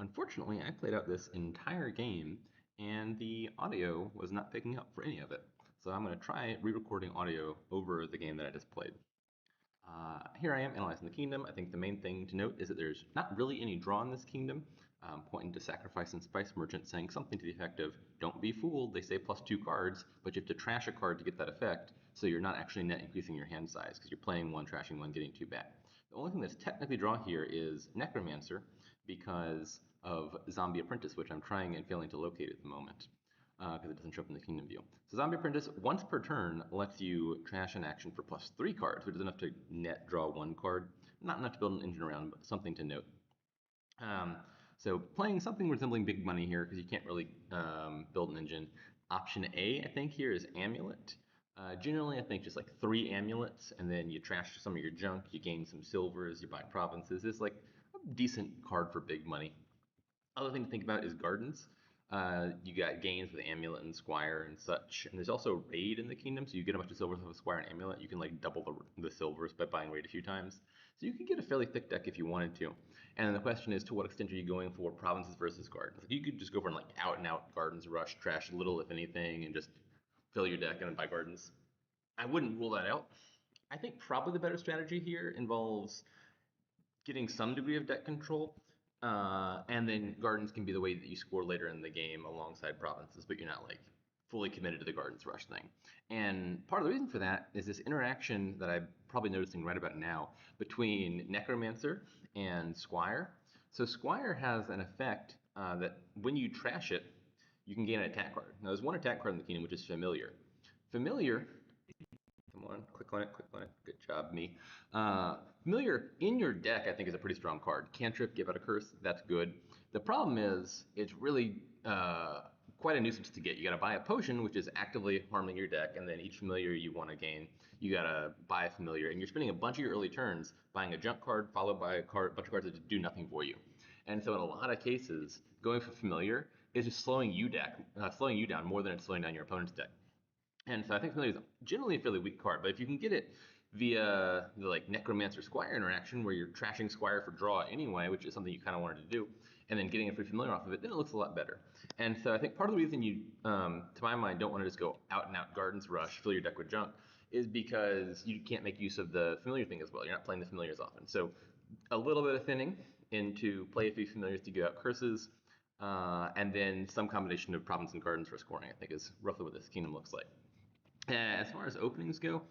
unfortunately, I played out this entire game and the audio was not picking up for any of it. So I'm going to try re-recording audio over the game that I just played. Here I am analyzing the kingdom. I think the main thing to note is that there's not really any draw in this kingdom, pointing to Sacrifice and Spice Merchant saying something to the effect of, don't be fooled, they say +2 cards, but you have to trash a card to get that effect, so you're not actually net increasing your hand size, because you're playing one, trashing one, getting 2 back. The only thing that's technically draw here is Necromancer, because of Zombie Apprentice, which I'm trying and failing to locate at the moment, because it doesn't show up in the kingdom view. So Zombie Apprentice, once per turn, lets you trash an action for +3 cards, which is enough to net draw 1 card. Not enough to build an engine around, but something to note. So playing something resembling big money here, because you can't really build an engine. Option A, I think, here is Amulet. Generally, I think just like 3 amulets, and then you trash some of your junk, you gain some silvers, you buy provinces. It's like a decent card for big money. Other thing to think about is gardens. You got gains with Amulet and Squire and such. And there's also Raid in the kingdom, so you get a bunch of silvers with a Squire and Amulet. You can like double the silvers by buying Raid a few times. So you can get a fairly thick deck if you wanted to. And the question is, to what extent are you going for provinces versus gardens? Like, you could just go for an like out and out gardens rush, trash little if anything, and just fill your deck and buy gardens. I wouldn't rule that out. I think probably the better strategy here involves getting some degree of deck control, and then gardens can be the way that you score later in the game alongside provinces, but you're not like fully committed to the gardens rush thing. And part of the reason for that is this interaction that I'm probably noticing right about now between Necromancer and Squire. So Squire has an effect that when you trash it, you can gain an attack card. Now there's one attack card in the kingdom, which is Familiar. Familiar, come on, click on it, click on it. Good job, me. Familiar in your deck, I think, is a pretty strong card. Cantrip, give out a curse, that's good. The problem is, it's really quite a nuisance to get. You gotta buy a potion, which is actively harming your deck, and then each familiar you wanna gain, you gotta buy a familiar, and you're spending a bunch of your early turns buying a junk card, followed by a bunch of cards that do nothing for you. And so in a lot of cases, going for familiar is just slowing you down more than it's slowing down your opponent's deck. And so I think Familiar is generally a fairly weak card, but if you can get it via the like Necromancer Squire interaction, where you're trashing Squire for draw anyway, which is something you kind of wanted to do, and then getting a free Familiar off of it, then it looks a lot better. And so I think part of the reason you, to my mind, don't want to just go out and out Gardens Rush, fill your deck with junk, is because you can't make use of the Familiar thing as well. You're not playing the Familiars often. So a little bit of thinning into play a few Familiars to give out curses, and then some combination of Province and Gardens for scoring, I think, is roughly what this kingdom looks like. As far as openings go,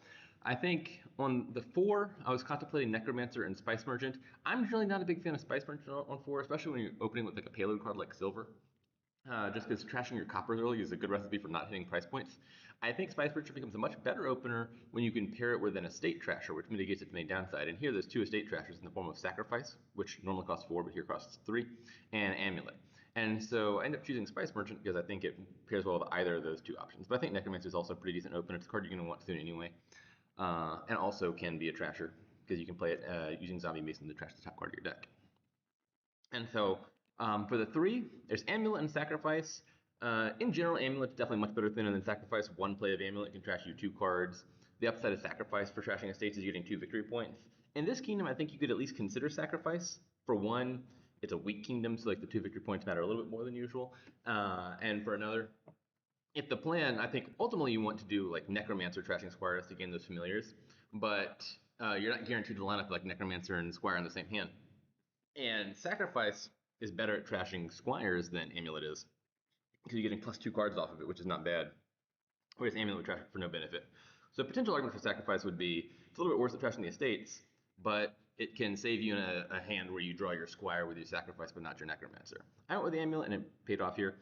I think on the 4, I was contemplating Necromancer and Spice Merchant. I'm really not a big fan of Spice Merchant on 4, especially when you're opening with like a payload card like Silver. Just because trashing your coppers early is a good recipe for not hitting price points. I think Spice Merchant becomes a much better opener when you can pair it with an Estate Trasher, which mitigates its main downside. And here there's 2 Estate Trashers in the form of Sacrifice, which normally costs 4, but here costs 3, and Amulet. And so I end up choosing Spice Merchant because I think it pairs well with either of those 2 options. But I think Necromancer is also a pretty decent opener. It's a card you're going to want soon anyway. And also can be a Trasher, because you can play it using Zombie Mason to trash the top card of your deck. And so for the 3, there's Amulet and Sacrifice. In general, Amulet's definitely much better than Sacrifice. 1 play of Amulet can trash you 2 cards. The upside of Sacrifice for trashing estates is getting 2 victory points. In this kingdom, I think you could at least consider Sacrifice. For 1, it's a weak kingdom, so like the 2 victory points matter a little bit more than usual. And for another, if the plan, I think ultimately you want to do like Necromancer trashing Squires to gain those familiars, but you're not guaranteed to line up like Necromancer and Squire in the same hand. And Sacrifice is better at trashing Squires than Amulet is, because you're getting +2 cards off of it, which is not bad. Whereas Amulet would trash it for no benefit. So a potential argument for Sacrifice would be, it's a little bit worse at trashing the estates, but it can save you in a hand where you draw your Squire with your Sacrifice, but not your Necromancer. I went with the Amulet, and it paid off here.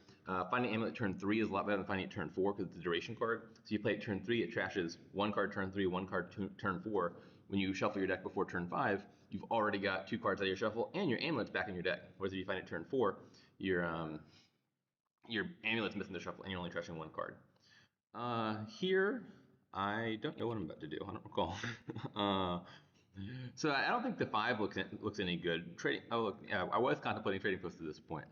Finding Amulet turn 3 is a lot better than finding it turn 4, because it's a duration card. So you play it turn 3, it trashes 1 card turn 3, 1 card turn 4. When you shuffle your deck before turn 5, you've already got 2 cards out of your shuffle, and your Amulet's back in your deck. Whereas if you find it turn 4, your Amulet's missing the shuffle, and you're only trashing 1 card. Here, I don't know what I'm about to do. I don't recall. So I don't think the 5 looks any good. Trading. Oh, look, yeah, I was contemplating trading post to this point.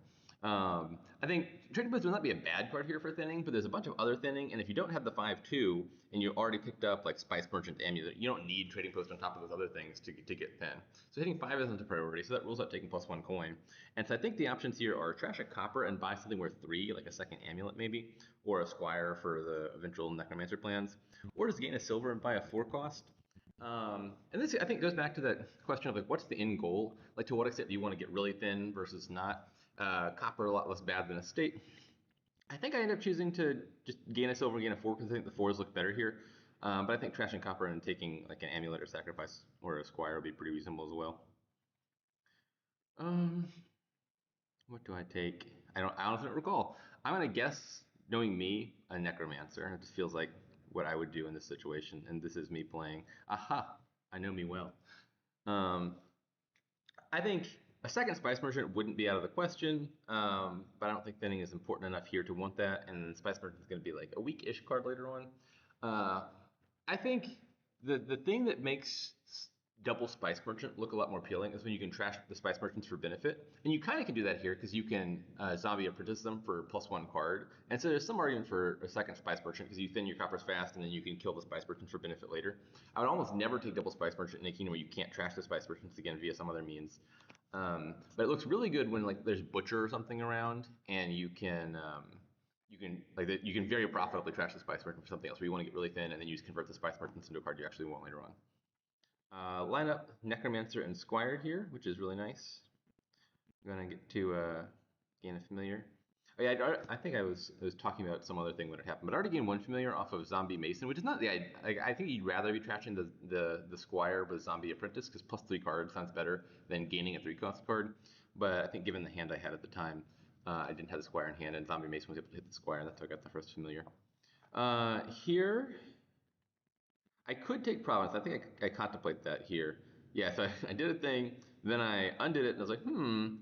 I think Trading Post would not be a bad card here for thinning, but there's a bunch of other thinning, and if you don't have the 5/2 and you already picked up like Spice Merchant Amulet, you don't need Trading Post on top of those other things to get thin. So hitting 5 isn't a priority, so that rules out taking +1 coin. And so I think the options here are trash a copper and buy something worth 3, like a second amulet maybe, or a Squire for the eventual Necromancer plans, or just gain a silver and buy a 4 cost. And this I think goes back to that question of like what's the end goal? Like to what extent do you want to get really thin versus not? Copper a lot less bad than a state. I think I end up choosing to just gain a silver, gain a 4 because I think the 4s look better here. But I think trashing copper and taking like an amulet or sacrifice or a squire would be pretty reasonable as well. Um, what do I take? I honestly don't recall. I'm gonna guess, knowing me, a necromancer. It just feels like what I would do in this situation, and this is me playing. Aha! I know me well. Um, I think a second Spice Merchant wouldn't be out of the question, but I don't think thinning is important enough here to want that. And Spice Merchant is going to be like a weak-ish card later on. Uh, I think the thing that makes double Spice Merchant look a lot more appealing is when you can trash the Spice Merchants for benefit. And you kind of can do that here because you can Zombie Apprentice them for +1 card. And so there's some argument for a second Spice Merchant because you thin your coppers fast and then you can kill the Spice Merchants for benefit later. I would almost never take double Spice Merchant in a kingdom where you can't trash the Spice Merchants again via some other means. But it looks really good when like there's Butcher or something around and you can very profitably trash the Spice Merchant for something else where you want to get really thin and then you just convert the Spice Merchants into a card you actually want later on. Line up Necromancer and Squire here, which is really nice. I'm gonna get to gain a familiar. Oh yeah, I think I was talking about some other thing when it happened, but I already gained 1 familiar off of Zombie Mason, which is not the I think you'd rather be trashing the Squire with Zombie Apprentice because +3 cards sounds better than gaining a 3-cost card. But I think given the hand I had at the time, I didn't have the Squire in hand, and Zombie Mason was able to hit the Squire, and that's how I got the first familiar. Here I could take Province. I think I contemplate that here. Yeah, so I did a thing, then I undid it, and I was like,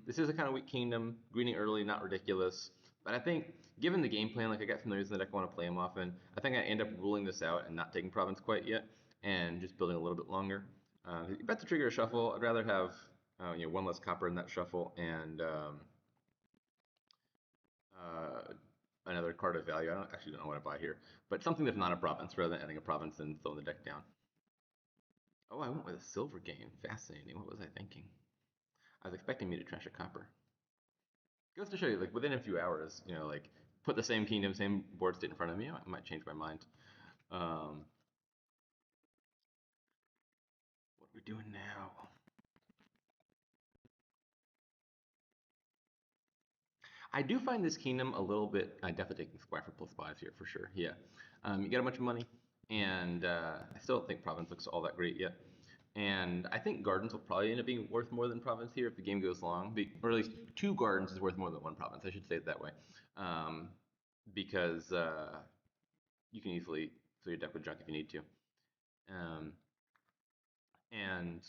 this is a kind of weak kingdom. Greening early, not ridiculous. But I think, given the game plan, like I got familiars in the deck, I want to play them often. I think I end up ruling this out and not taking Province quite yet, and just building a little bit longer. You're about to trigger a shuffle. I'd rather have 1 less copper in that shuffle and another card of value. I don't know what I buy here, but something that's not a province rather than adding a province and throwing the deck down. Oh, I went with a silver game. Fascinating. What was I thinking? I was expecting me to trash a copper. Goes to show you, like within a few hours, like put the same kingdom, same board state in front of me, I might change my mind. What are we doing now? I do find this kingdom a little bit. I definitely taking Squire for +5 here for sure. Yeah, you get a bunch of money, and I still don't think Province looks all that great yet. And I think Gardens will probably end up being worth more than Province here if the game goes long, or at least 2 Gardens is worth more than 1 Province. I should say it that way, because you can easily fill your deck with junk if you need to. And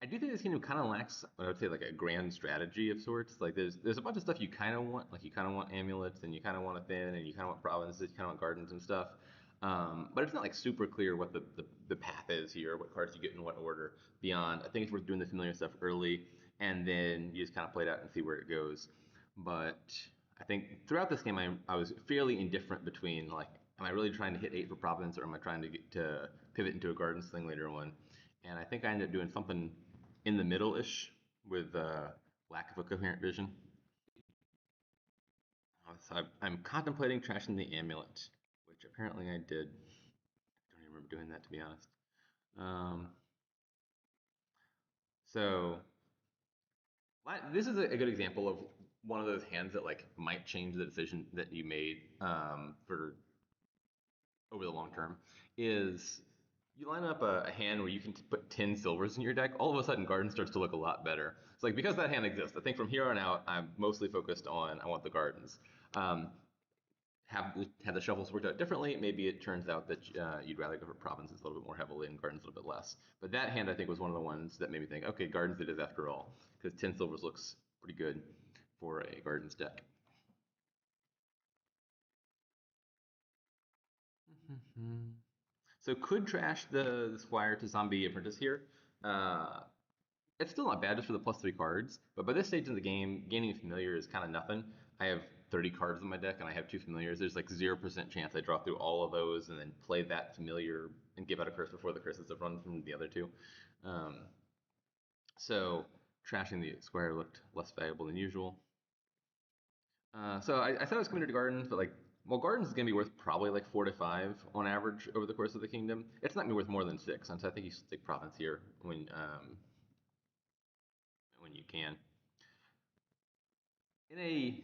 I do think this game kind of lacks what I would say like a grand strategy of sorts. Like there's a bunch of stuff you kind of want, like you kind of want amulets and you kind of want a thin and you kind of want provinces, you kind of want gardens and stuff. But it's not like super clear what the path is here, what cards you get in what order. Beyond, I think it's worth doing the familiar stuff early, and then you just kind of play it out and see where it goes. But I think throughout this game, I was fairly indifferent between like, am I really trying to hit 8 for province or am I trying to get to pivot into a gardens thing later on? And I think I ended up doing something in the middle-ish with lack of a coherent vision. So I'm contemplating trashing the amulet, which apparently I did. I don't even remember doing that, to be honest. So this is a good example of one of those hands that like might change the decision that you made for over the long term. Is you line up a hand where you can put 10 silvers in your deck, all of a sudden Garden starts to look a lot better. It's like, because that hand exists, I think from here on out, I'm mostly focused on, I want the Gardens. Have the shuffles worked out differently, maybe it turns out that you'd rather go for provinces a little bit more heavily and Gardens a little bit less. But that hand, I think, was one of the ones that made me think, okay, Gardens it is after all, because 10 silvers looks pretty good for a Gardens deck. So could trash the Squire to Zombie Apprentice here. It's still not bad just for the plus 3 cards, but by this stage in the game, gaining a familiar is kind of nothing. I have 30 cards in my deck and I have 2 familiars. There's like 0% chance I draw through all of those and then play that familiar and give out a curse before the curses have run from the other two. Um, so trashing the square looked less valuable than usual. So I said I was committed to gardens, but like, well, gardens is gonna be worth probably like 4 to 5 on average over the course of the kingdom. It's not gonna be worth more than 6, and so I think you should take province here when you can. In a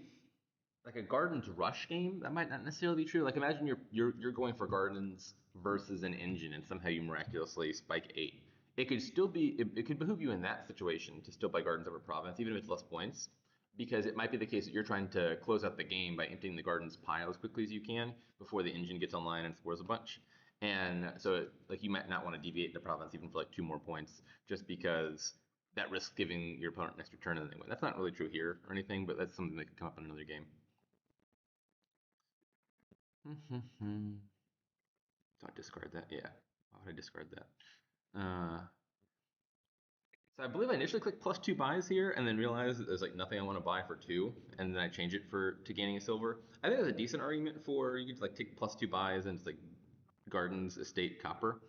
like a gardens rush game, that might not necessarily be true. Like imagine you're going for gardens versus an engine, and somehow you miraculously spike 8. It could still be it could behoove you in that situation to still buy gardens over province, even if it's less points, because it might be the case that you're trying to close out the game by emptying the gardens pile as quickly as you can before the engine gets online and scores a bunch. And so like you might not want to deviate to province even for like 2 more points, just because that risks giving your opponent an extra turn and then they win. That's not really true here or anything, but that's something that could come up in another game. So I discard that. Yeah. Why would I discard that? So I believe I initially clicked +2 buys here and then realized that there's like nothing I want to buy for 2, and then I change it to gaining a silver. I think there's a decent argument for you could like take +2 buys and it's like gardens, estate, copper.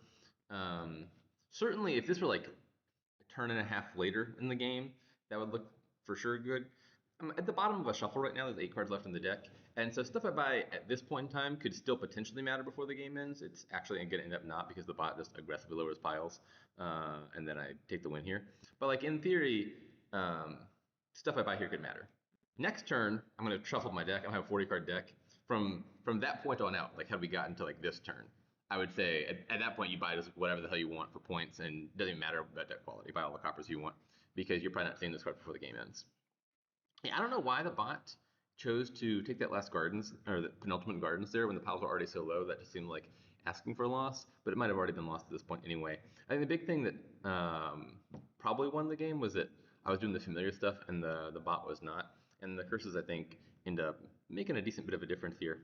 Um, Certainly, if this were like a turn and a half later in the game, that would look for sure good. I'm at the bottom of a shuffle right now. There's 8 cards left in the deck, and so stuff I buy at this point in time could still potentially matter before the game ends. It's actually going to end up not because the bot just aggressively lowers piles, and then I take the win here. But like in theory, um, stuff I buy here could matter. Next turn, I'm going to shuffle my deck. I'm going to have a 40 card deck. From that point on out, like had we gotten to like this turn, I would say at that point you buy just whatever the hell you want for points, and it doesn't even matter about deck quality. Buy all the coppers you want because you're probably not seeing this card before the game ends. Yeah, I don't know why the bot chose to take that last gardens or the penultimate gardens there when the piles were already so low. That just seemed like asking for a loss, but it might have already been lost at this point anyway. I think the big thing that probably won the game was that I was doing the familiar stuff and the bot was not, and the curses I think end up making a decent bit of a difference here.